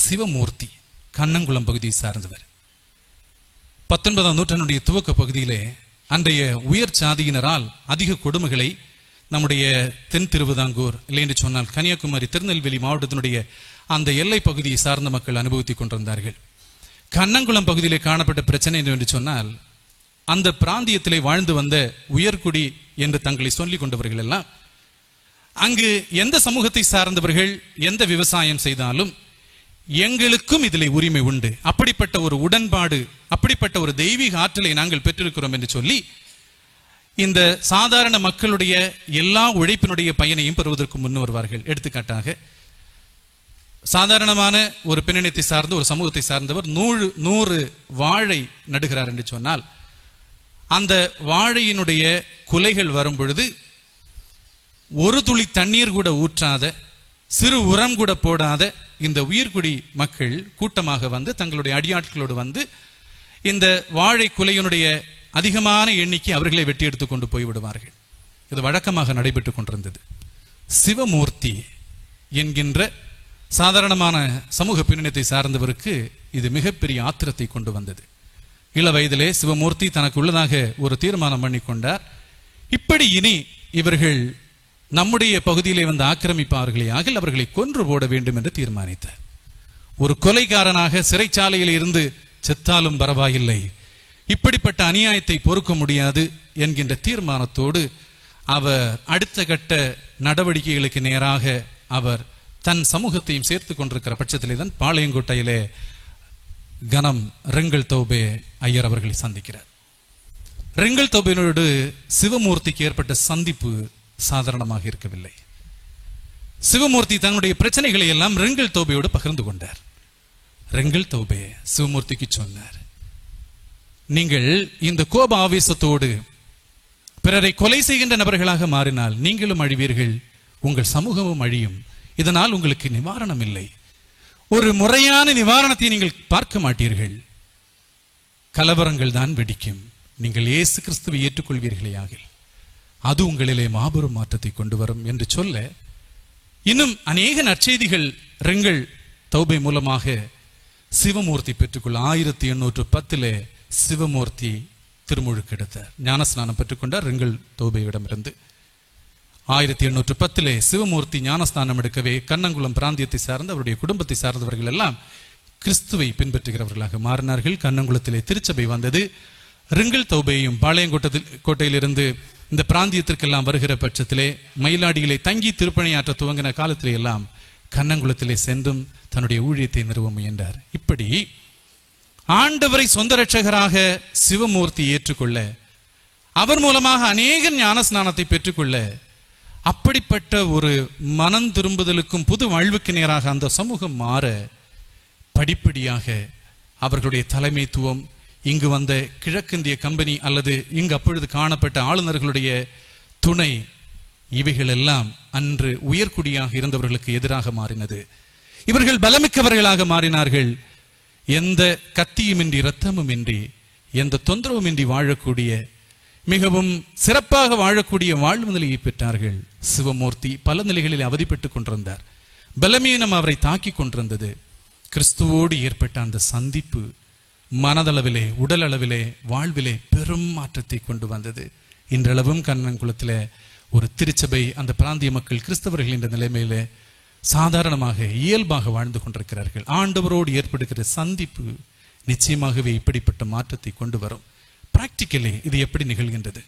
சிவமூர்த்தி கண்ணங்குளம் பகுதியை சார்ந்தவர். 19ஆம் நூற்றாண்டுடைய துவக்க பகுதியிலே அன்றைய உயர் சாதியினரால் அதிக கொடுமைகளை நம்முடைய தென் திருவிதாங்கூர் இல்லை என்று சொன்னால் கன்னியாகுமரி திருநெல்வேலி மாவட்டத்தினுடைய அந்த எல்லை பகுதியை சார்ந்த மக்கள் அனுபவித்துக் கொண்டிருந்தார்கள். கண்ணங்குளம் பகுதியிலே காணப்பட்ட பிரச்சனை என்று சொன்னால், அந்த பிராந்தியத்திலே வாழ்ந்து வந்த உயர்குடி என்று தங்களை சொல்லிக் கொண்டவர்கள் எல்லாம் அங்கு எந்த சமூகத்தை சார்ந்தவர்கள் எந்த விவசாயம் செய்தாலும் எங்களுக்கும் இதிலே உரிமை உண்டு, அப்படிப்பட்ட ஒரு உடன்பாடு, அப்படிப்பட்ட ஒரு தெய்வீக ஆற்றலை நாங்கள் பெற்றிருக்கிறோம் என்று சொல்லி இந்த சாதாரண மக்களுடைய எல்லா உழைப்பினுடைய பயனையும் பெறுவதற்கு முன் வருவார்கள். எடுத்துக்காட்டாக, சாதாரணமான ஒரு பின்னணியத்தை சார்ந்த ஒரு சமூகத்தை சார்ந்தவர் 100 வாழை நடுகிறார் என்று சொன்னால், அந்த வாழையினுடைய குலைகள் வரும் பொழுது ஒரு துளி தண்ணீர் கூட ஊற்றாத, சிறு உரம் கூட போடாத இந்த உயிர்குடி மக்கள் கூட்டமாக வந்து தங்களுடைய அடியாட்களோடு வந்து இந்த வாழை குலையினுடைய அதிகமான எண்ணிக்கை அவர்களை வெட்டி எடுத்துக் கொண்டு போய்விடுவார்கள். இது வழக்கமாக நடைபெற்றுக் கொண்டிருந்தது. சிவமூர்த்தி என்கின்ற சாதாரணமான சமூக பின்னணியத்தை சார்ந்தவருக்கு இது மிகப்பெரிய ஆத்திரத்தை கொண்டு வந்தது. இள வயதிலே சிவமூர்த்தி தனக்கு உள்ளதாக ஒரு தீர்மானம் பண்ணி கொண்டார். இப்படி இனி இவர்கள் நம்முடைய பகுதியிலே வந்து ஆக்கிரமிப்பார்களே ஆகில் அவர்களை கொன்று போட வேண்டும் என்று தீர்மானித்தார். ஒரு கொலைகாரனாக சிறைச்சாலையில் இருந்து செத்தாலும் பரவாயில்லை, இப்படிப்பட்ட அநியாயத்தை பொறுக்க முடியாது என்கின்ற தீர்மானத்தோடு அவர் அடுத்த கட்ட நடவடிக்கைகளுக்கு நேராக அவர் தன் சமூகத்தையும் சேர்த்துக் கொண்டிருக்கிற பட்சத்திலே தான் பாளையங்கோட்டையிலே கனம் ரெங்கல் தௌபே ஐயர் அவர்களை சந்திக்கிறார். ரெங்கல் தௌபேனோடு சிவமூர்த்திக்கு ஏற்பட்ட சந்திப்பு சாதாரணமாக இருக்கவில்லை. சிவமூர்த்தி தன்னுடைய பிரச்சனைகளை எல்லாம் ரெங்கல் தௌபேயோடு பகிர்ந்து கொண்டார். ரெங்கல் தௌபே சிவமூர்த்திக்கு சொன்னார், நீங்கள் இந்த கோப ஆவேசத்தோடு பிறரை கொலை செய்கின்ற நபர்களாக மாறினால் நீங்களும் அழிவீர்கள், உங்கள் சமூகமும் அழியும். இதனால் உங்களுக்கு நிவாரணம் இல்லை. ஒரு முறையான நிவாரணத்தை நீங்கள் பார்க்க மாட்டீர்கள். கலவரங்கள் தான் வெடிக்கும். நீங்கள் இயேசு கிறிஸ்துவை ஏற்றுக்கொள்வீர்களே ஆகில் அது உங்களிலே மாபெரும் மாற்றத்தை கொண்டு வரும் என்று சொல்ல, இன்னும் அநேக நற்செய்திகள் ரெங்கல் தௌபே மூலமாக சிவமூர்த்தி பெற்றுக்கொள்ள 1810 சிவமூர்த்தி திருமுழுக்கு எடுத்தார். ஞானஸ்நானம் பெற்றுக்கொண்டார் ரெங்கல் தௌபேயிடமிருந்து. 1810 சிவமூர்த்தி ஞானஸ்நானம் எடுக்கவே கண்ணங்குளம் பிராந்தியத்தை சார்ந்த அவருடைய குடும்பத்தை சார்ந்தவர்கள் எல்லாம் கிறிஸ்துவை பின்பற்றுகிறவர்களாக மாறினார்கள். கண்ணங்குளத்திலே திருச்சபை வந்தது. ரெங்கல் தௌபேயும் பாளையங்கோட்டையிலிருந்து இந்த பிராந்தியத்திற்கெல்லாம் வருகிற பட்சத்திலே மயிலாடியிலே தங்கி திருப்பணியாற்ற துவங்கின காலத்திலே எல்லாம் கண்ணங்குளத்திலே சென்றும் தன்னுடைய ஊழியத்தை நிறுவ முயன்றார். இப்படி ஆண்டவரை சொந்த இரட்சகராக சிவமூர்த்தி ஏற்றுக்கொள்ள, அவர் மூலமாக அநேக ஞானஸ்நானத்தை பெற்றுக்கொள்ள, அப்படிப்பட்ட ஒரு மனம் திரும்புதலுக்கும் புது வாழ்வுக்கு நேராக அந்த சமூகம் மாற படிப்படியாக அவர்களுடைய தலைமைத்துவம், இங்கு வந்த கிழக்கிந்திய கம்பெனி அல்லது இங்கு அப்பொழுது காணப்பட்ட ஆளுநர்களுடைய துணை, இவைகள் எல்லாம் அன்று உயர்குடியாக இருந்தவர்களுக்கு எதிராக மாறினது. இவர்கள் பலமிக்கவர்களாக மாறினார்கள். எந்த கத்தியுமின்றி இரத்தமுமின்றி எந்த தொந்தரவுமின்றி வாழக்கூடிய, மிகவும் சிறப்பாக வாழக்கூடிய வாழ்வு நிலையை பெற்றார்கள். சிவமூர்த்தி பல நிலைகளில் அவதிப்பட்டுக் கொண்டிருந்தார். பலமீனம் அவரை தாக்கி கொண்டிருந்தது. கிறிஸ்துவோடு ஏற்பட்ட அந்த சந்திப்பு மனதளவிலே உடல் அளவிலே வாழ்விலே பெரும் மாற்றத்தை கொண்டு வந்தது. இன்றளவும் கண்ணங்குளத்திலே ஒரு திருச்சபை, அந்த பிராந்திய மக்கள் கிறிஸ்தவர்கள் என்ற நிலைமையிலே சாதாரணமாக இயல்பாக வாழ்ந்து கொண்டிருக்கிறார்கள். ஆண்டவரோடு ஏற்படுகிற சந்திப்பு நிச்சயமாகவே இப்படிப்பட்ட மாற்றத்தை கொண்டு வரும். பிராக்டிக்கலி இது எப்படி நிகழ்கின்றது?